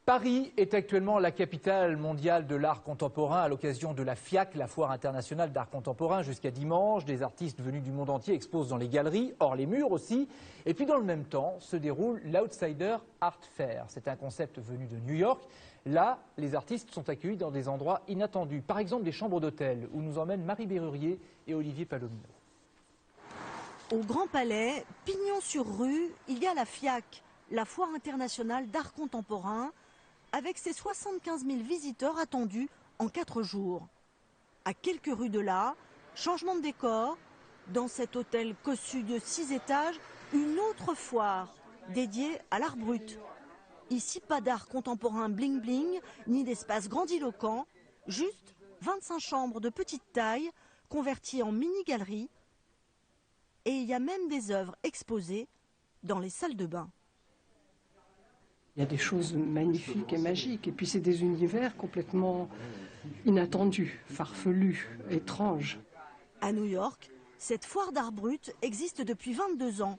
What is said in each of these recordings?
Paris est actuellement la capitale mondiale de l'art contemporain à l'occasion de la FIAC, la Foire internationale d'art contemporain, jusqu'à dimanche. Des artistes venus du monde entier exposent dans les galeries, hors les murs aussi. Et puis dans le même temps se déroule l'Outsider Art Fair. C'est un concept venu de New York. Là, les artistes sont accueillis dans des endroits inattendus. Par exemple des chambres d'hôtel où nous emmènent Marie Bérurier et Olivier Palomino. Au Grand Palais, pignon sur rue, il y a la FIAC, la Foire internationale d'art contemporain, avec ses 75 000 visiteurs attendus en 4 jours. À quelques rues de là, changement de décor, dans cet hôtel cossu de 6 étages, une autre foire dédiée à l'art brut. Ici, pas d'art contemporain bling-bling, ni d'espace grandiloquent, juste 25 chambres de petite taille, converties en mini-galeries. Et il y a même des œuvres exposées dans les salles de bain. Il y a des choses magnifiques et magiques, et puis c'est des univers complètement inattendus, farfelus, étranges. À New York, cette foire d'art brut existe depuis 22 ans,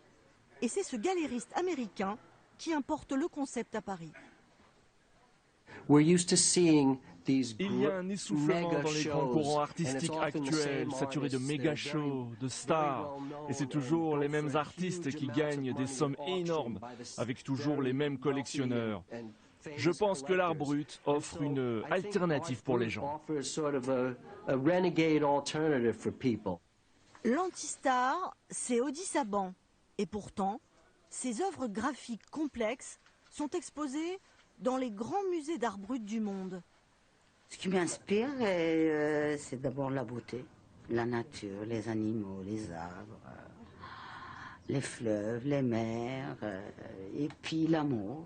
et c'est ce galériste américain qui importe le concept à Paris. Il y a un essoufflement dans les grands courants artistiques actuels, saturés de méga shows, de stars. Et c'est toujours les mêmes artistes qui gagnent des sommes énormes, avec toujours les mêmes collectionneurs. Je pense que l'art brut offre une alternative pour les gens. L'antistar, c'est Audi Saban. Et pourtant, ses œuvres graphiques complexes sont exposées dans les grands musées d'art brut du monde. Ce qui m'inspire, c'est d'abord la beauté, la nature, les animaux, les arbres, les fleuves, les mers, et puis l'amour.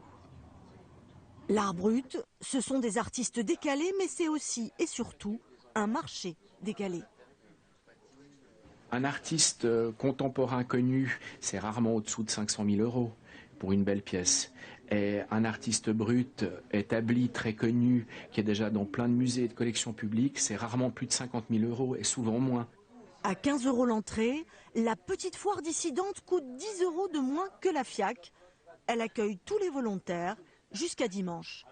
L'art brut, ce sont des artistes décalés, mais c'est aussi et surtout un marché décalé. Un artiste contemporain connu, c'est rarement au-dessous de 500 000 € pour une belle pièce. Et un artiste brut établi, très connu, qui est déjà dans plein de musées et de collections publiques, c'est rarement plus de 50 000 € et souvent moins. À 15 € l'entrée, la petite foire dissidente coûte 10 € de moins que la FIAC. Elle accueille tous les volontaires jusqu'à dimanche.